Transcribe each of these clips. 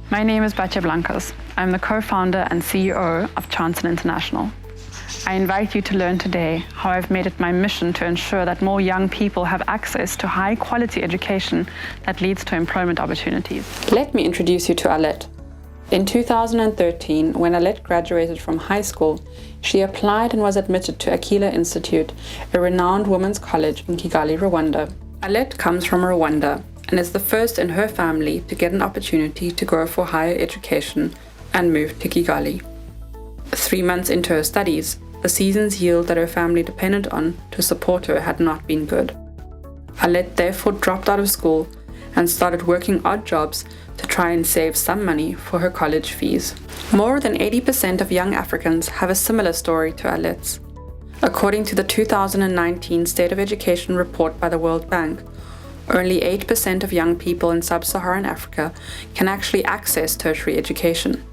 My name is Batya Blancas. I'm the co-founder and CEO of Chanson International. I invite you to learn today how I've made it my mission to ensure that more young people have access to high-quality education that leads to employment opportunities. Let me introduce you to Alette. In 2013, when Alette graduated from high school, she applied and was admitted to Akila Institute, a renowned women's college in Kigali, Rwanda. Alette comes from Rwanda and is the first in her family to get an opportunity to go for higher education and move to Kigali. 3 months into her studies, the season's yield that her family depended on to support her had not been good. Alette therefore dropped out of school and started working odd jobs to try and save some money for her college fees. More than 80% of young Africans have a similar story to Alette's. According to the 2019 State of Education report by the World Bank, only 8% of young people in sub-Saharan Africa can actually access tertiary education.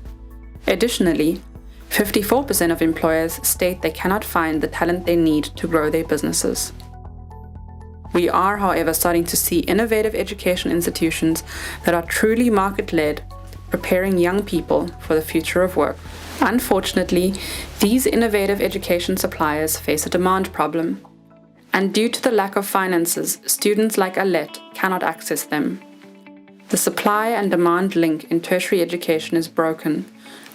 Additionally, 54% of employers state they cannot find the talent they need to grow their businesses. We are, however, starting to see innovative education institutions that are truly market-led, preparing young people for the future of work. Unfortunately, these innovative education suppliers face a demand problem. And due to the lack of finances, students like Alette cannot access them. The supply and demand link in tertiary education is broken,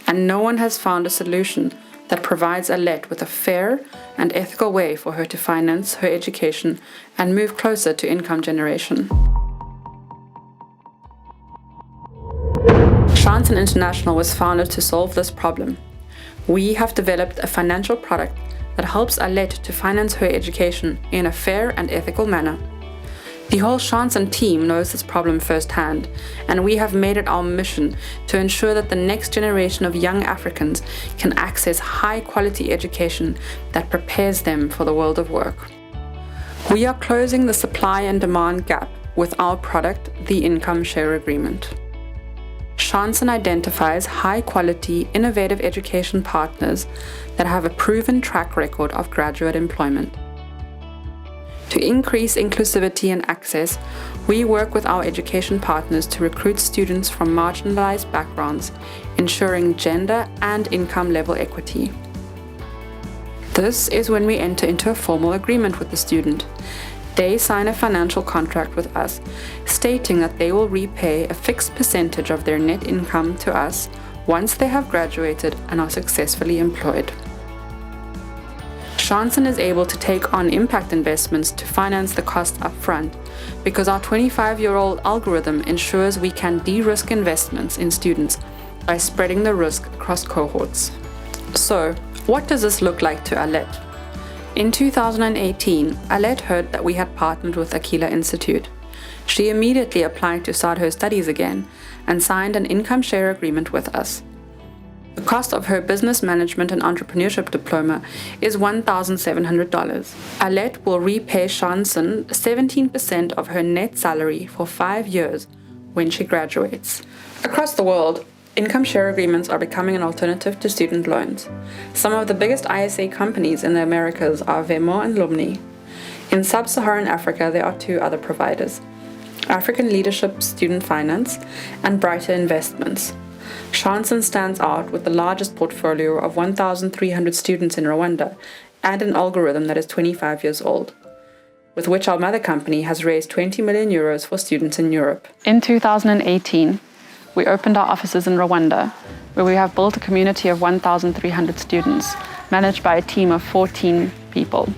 and no one has found a solution that provides Alette with a fair and ethical way for her to finance her education and move closer to income generation. Chanson International was founded to solve this problem. We have developed a financial product that helps Alette to finance her education in a fair and ethical manner. The whole Chanson team knows this problem firsthand, and we have made it our mission to ensure that the next generation of young Africans can access high-quality education that prepares them for the world of work. We are closing the supply and demand gap with our product, the Income Share Agreement. Chanson identifies high-quality, innovative education partners that have a proven track record of graduate employment. To increase inclusivity and access, we work with our education partners to recruit students from marginalized backgrounds, ensuring gender and income level equity. This is when we enter into a formal agreement with the student. They sign a financial contract with us, stating that they will repay a fixed percentage of their net income to us once they have graduated and are successfully employed. Chanson is able to take on impact investments to finance the cost upfront because our 25-year-old algorithm ensures we can de-risk investments in students by spreading the risk across cohorts. So, what does this look like to Alette? In 2018, Alette heard that we had partnered with Akila Institute. She immediately applied to start her studies again and signed an income share agreement with us. The cost of her business management and entrepreneurship diploma is $1,700. Alette will repay Chanson 17% of her net salary for 5 years when she graduates. Across the world, income share agreements are becoming an alternative to student loans. Some of the biggest ISA companies in the Americas are Vemo and Lumni. In sub-Saharan Africa, there are 2 other providers: African Leadership Student Finance and Brighter Investments. Chanson stands out with the largest portfolio of 1,300 students in Rwanda and an algorithm that is 25 years old, with which our mother company has raised 20 million euros for students in Europe. In 2018, we opened our offices in Rwanda, where we have built a community of 1,300 students, managed by a team of 14 people.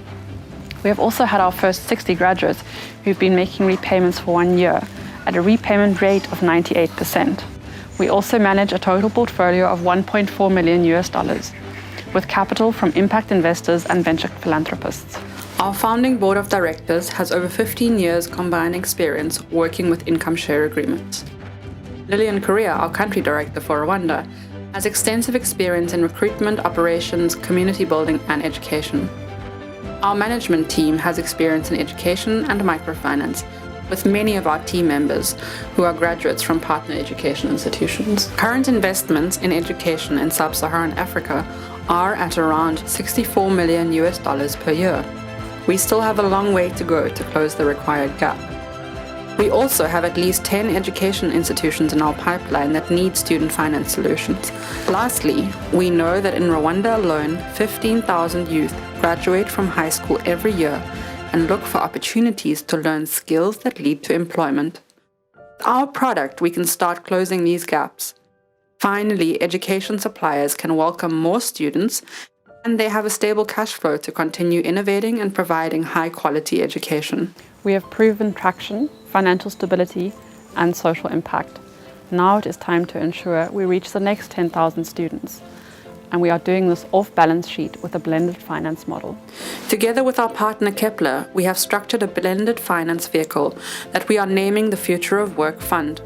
We have also had our first 60 graduates who've been making repayments for 1 year at a repayment rate of 98%. We also manage a total portfolio of $1.4 million with capital from impact investors and venture philanthropists. Our founding board of directors has over 15 years combined experience working with income share agreements. Lillian Korea, our country director for Rwanda, has extensive experience in recruitment, operations, community building, and education. Our management team has experience in education and microfinance, with many of our team members who are graduates from partner education institutions. Current investments in education in sub-Saharan Africa are at around $64 million per year. We still have a long way to go to close the required gap. We also have at least 10 education institutions in our pipeline that need student finance solutions. Lastly, we know that in Rwanda alone, 15,000 youth graduate from high school every year and look for opportunities to learn skills that lead to employment. With our product, we can start closing these gaps. Finally, education suppliers can welcome more students, and they have a stable cash flow to continue innovating and providing high-quality education. We have proven traction, financial stability, and social impact. Now it is time to ensure we reach the next 10,000 students. And we are doing this off balance sheet with a blended finance model. Together with our partner Kepler, we have structured a blended finance vehicle that we are naming the Future of Work Fund.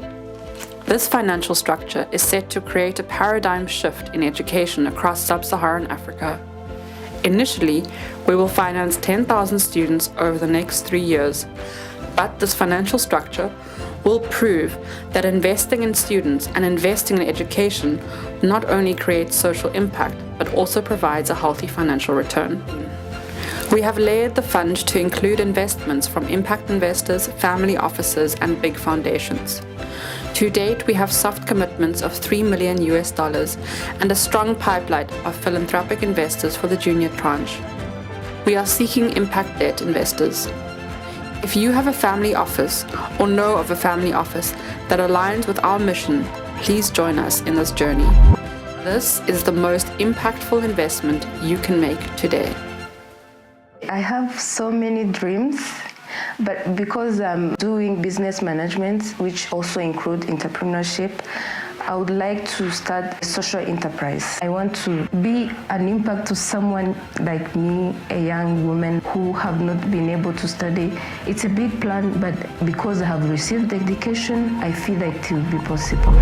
This financial structure is set to create a paradigm shift in education across sub-Saharan Africa. Initially, we will finance 10,000 students over the next 3 years, but this financial structure will prove that investing in students and investing in education not only creates social impact, but also provides a healthy financial return. We have layered the fund to include investments from impact investors, family offices, and big foundations. To date, we have soft commitments of $3 million and a strong pipeline of philanthropic investors for the junior tranche. We are seeking impact debt investors. If you have a family office or know of a family office that aligns with our mission, please join us in this journey. This is the most impactful investment you can make today. I have so many dreams, but because I'm doing business management, which also include entrepreneurship, I would like to start a social enterprise. I want to be an impact to someone like me, a young woman who have not been able to study. It's a big plan, but because I have received the education, I feel like it will be possible.